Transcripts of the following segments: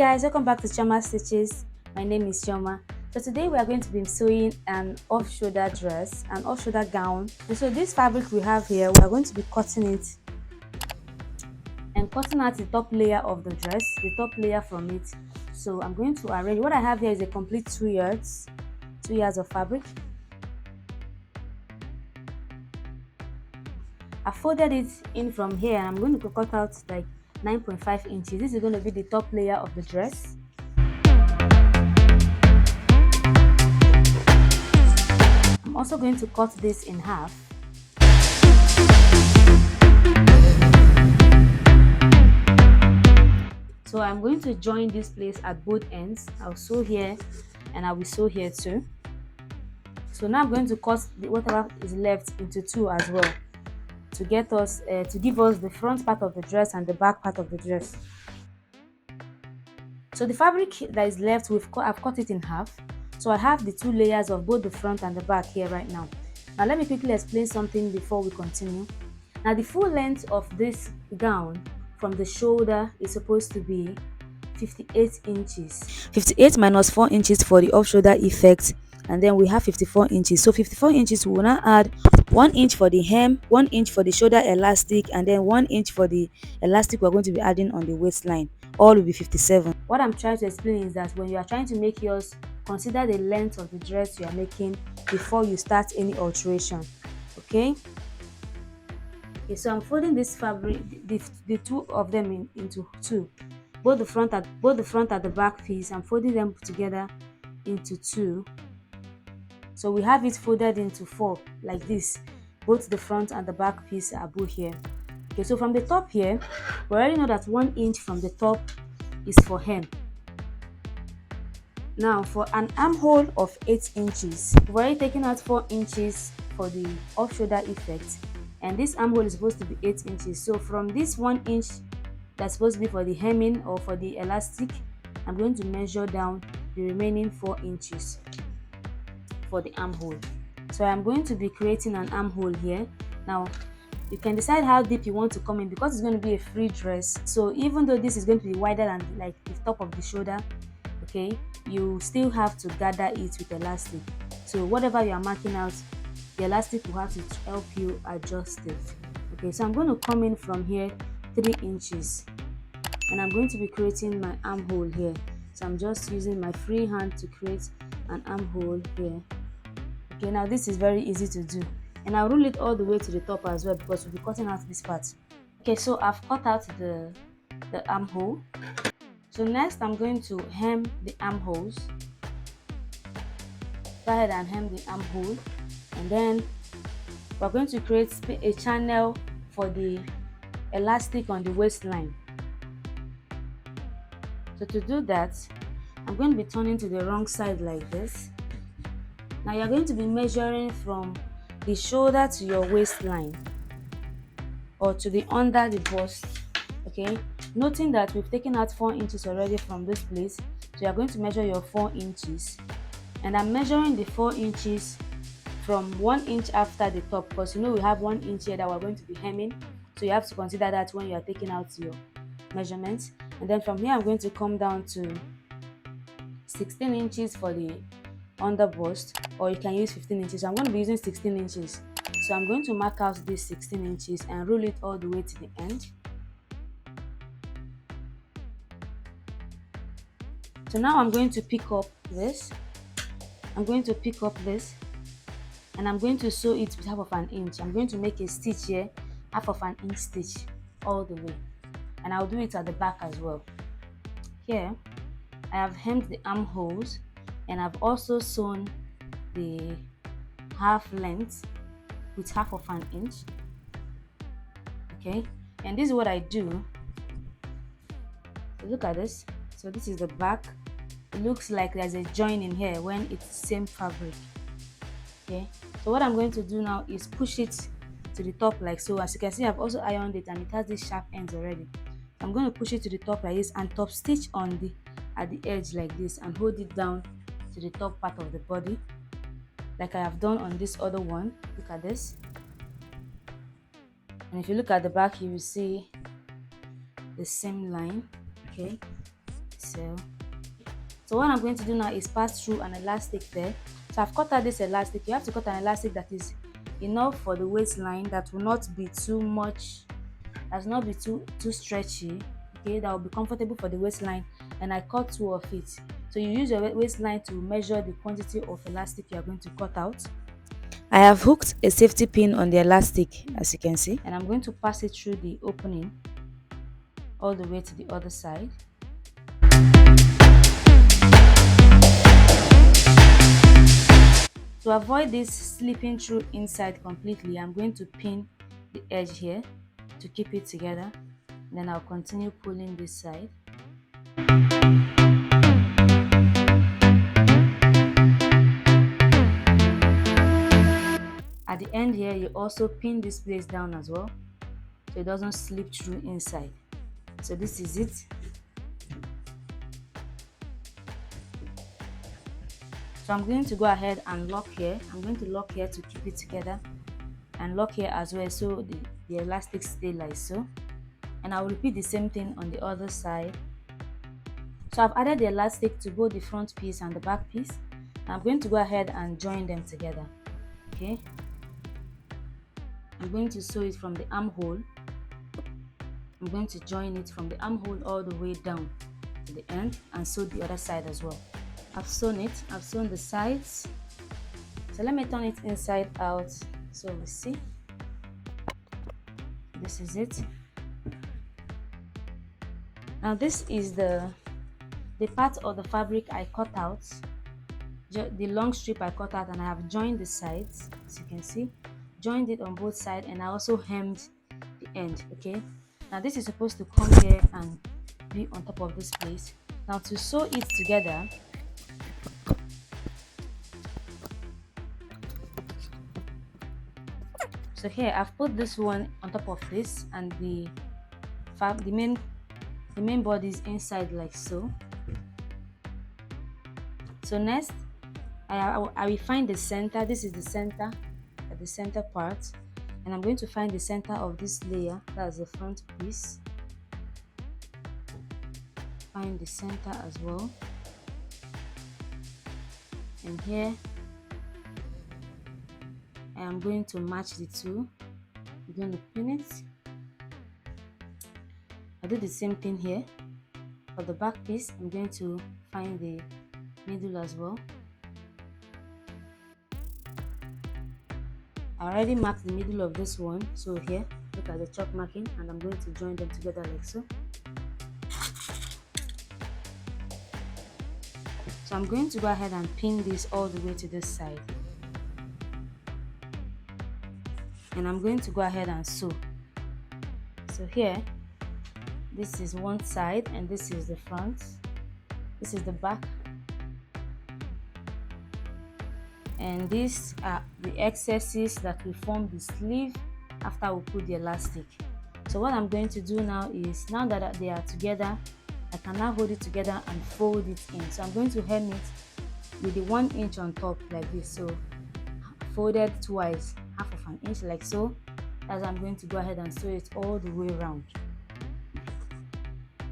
guys, welcome back to Chioma Stitches. My name is Chioma. So today we are going to be sewing an off-shoulder dress, an off-shoulder gown. And so this fabric we have here, we are going to be cutting it and cutting out the top layer of the dress, the top layer from it. So I'm going to arrange. What I have here is a complete 2 yards of fabric. I folded it in from here and I'm going to cut out like 9.5 inches. This is going to be the top layer of the dress. I'm also going to cut this in half. So I'm going to join this place at both ends. I'll sew here and I will sew here too. So now I'm going to cut whatever is left into two as well, to get us to give us the front part of the dress and the back part of the dress. So the fabric that is left, I've cut it in half. So I have the two layers of both the front and the back here right now. Now let me quickly explain something before we continue. Now the full length of this gown from the shoulder is supposed to be 58 inches. 58 minus 4 inches for the off-shoulder effect, and then we have 54 inches. So 54 inches, we will now add 1 inch for the hem, 1 inch for the shoulder elastic, and then 1 inch for the elastic we're going to be adding on the waistline. All will be 57. What I'm trying to explain is that when you are trying to make yours, consider the length of the dress you are making before you start any alteration. Okay, so I'm folding this fabric, the two of them into two, both the front and the back piece. I'm folding them together into two, so we have it folded into four like this. Both the front and the back piece are both here. Okay, so from the top here, we already know that 1 inch from the top is for hem. Now for an armhole of 8 inches, we've already taken out 4 inches for the off-shoulder effect, and this armhole is supposed to be 8 inches. So from this 1 inch that's supposed to be for the hemming or for the elastic, I'm going to measure down the remaining 4 inches for the armhole. So I'm going to be creating an armhole here. Now you can decide how deep you want to come in, because it's going to be a free dress. So even though this is going to be wider than like the top of the shoulder, okay, you still have to gather it with elastic. So whatever you are marking out, the elastic will have to help you adjust it. Okay, so I'm going to come in from here 3 inches, and I'm going to be creating my armhole here. So I'm just using my free hand to create an armhole here. Okay, now this is very easy to do, and I'll rule it all the way to the top as well, because we'll be cutting out this part. Okay, so I've cut out the armhole. So next I'm going to hem the armholes. Go ahead and hem the armhole, and then we're going to create a channel for the elastic on the waistline. So to do that, I'm going to be turning to the wrong side like this. Now you're going to be measuring from the shoulder to your waistline, or to the under the bust. Okay, noting that we've taken out 4 inches already from this place, so you're going to measure your 4 inches, and I'm measuring the 4 inches from 1 inch after the top, because you know we have 1 inch here that we're going to be hemming, so you have to consider that when you are taking out your measurements. And then from here I'm going to come down to 16 inches for the under bust, or you can use 15 inches. So I'm going to be using 16 inches. So I'm going to mark out this 16 inches and roll it all the way to the end. So now I'm going to pick up this. I'm going to pick up this, and I'm going to sew it with half of an inch. I'm going to make a stitch here, half of an inch stitch all the way, and I'll do it at the back as well. Here I have hemmed the armholes, and I've also sewn the half length with half of an inch. Okay, and this is what I do. So look at this. So this is the back. It looks like there's a join in here when it's the same fabric. Okay, so what I'm going to do now is push it to the top like so. As you can see, I've also ironed it, and it has these sharp ends already. I'm going to push it to the top like this, and top stitch on at the edge like this, and hold it down to the top part of the body, like I have done on this other one. Look at this, and if you look at the back, you will see the same line. Okay, So what I'm going to do now is pass through an elastic there. So I've cut out this elastic. You have to cut an elastic that is enough for the waistline, that will not be too much, that will not be too stretchy, okay, that will be comfortable for the waistline. And I cut 2 of it. So you use your waistline to measure the quantity of elastic you are going to cut out. I have hooked a safety pin on the elastic, as you can see, and I'm going to pass it through the opening all the way to the other side. To avoid this slipping through inside completely, I'm going to pin the edge here to keep it together. Then I'll continue pulling this side. At the end here, you also pin this place down as well, so it doesn't slip through inside. So this is it. So I'm going to go ahead and lock here. I'm going to lock here to keep it together, and lock here as well, so the elastic stay like so. And I'll repeat the same thing on the other side. So I've added the elastic to both the front piece and the back piece. I'm going to go ahead and join them together. Okay, I'm going to sew it from the armhole. I'm going to join it from the armhole all the way down to the end, and sew the other side as well. I've sewn it. I've sewn the sides. So let me turn it inside out so we see. This is it. Now this is the part of the fabric I cut out, the long strip I cut out, and I have joined the sides, as you can see, joined it on both sides, and I also hemmed the end. Okay, now this is supposed to come here and be on top of this place. Now to sew it together, so here I've put this one on top of this, and the main body is inside like so. So next, I will find the center. This is the center part, and I'm going to find the center of this layer. That's the front piece. Find the center as well, and here I am going to match the two. I'm going to pin it. I do the same thing here. For the back piece, I'm going to find the middle as well. I already marked the middle of this one, so here, look at the chalk marking, and I'm going to join them together like so. So I'm going to go ahead and pin this all the way to this side, and I'm going to go ahead and sew. So here, this is one side, and this is the front, this is the back, and these are the excesses that will form the sleeve after we put the elastic. So what I'm going to do now is, now that they are together, I can now hold it together and fold it in. So I'm going to hem it with the 1 inch on top like this, so folded twice, half of an inch like so. As I'm going to go ahead and sew it all the way around.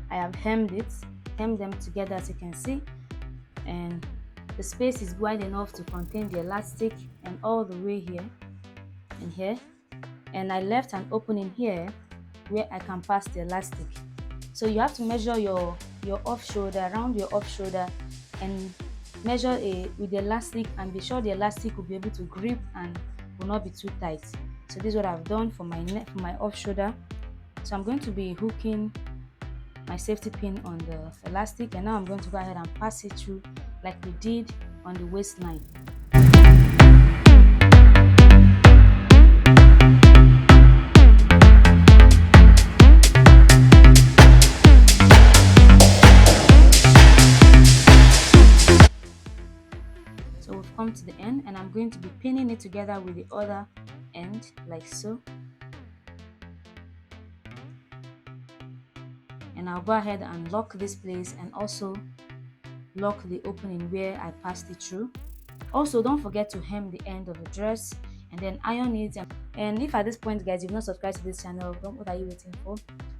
I have hemmed them together, as you can see, and the space is wide enough to contain the elastic, and all the way here and here, and I left an opening here where I can pass the elastic. So you have to measure your off shoulder, around your off shoulder, and measure with the elastic, and be sure the elastic will be able to grip and will not be too tight. So this is what I've done for my neck, for my off shoulder. So I'm going to be hooking my safety pin on the elastic, and now I'm going to go ahead and pass it through like we did on the waistline. So we've come to the end, and I'm going to be pinning it together with the other end like so. And I'll go ahead and lock this place, and also lock the opening where I passed it through. Also, don't forget to hem the end of the dress and then iron it. And if at this point, guys, you've not subscribed to this channel, what are you waiting for?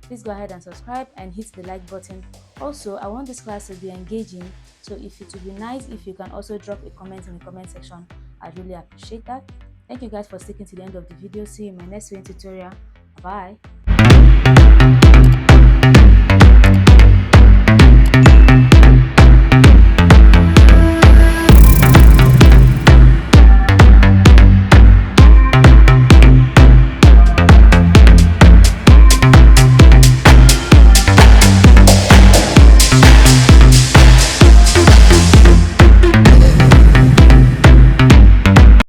please go ahead and subscribe and hit the like button. Also, I want this class to be engaging, so if it would be nice if you can also drop a comment in the comment section. I'd really appreciate that. Thank you guys for sticking to the end of the video. See you in my next tutorial. Bye.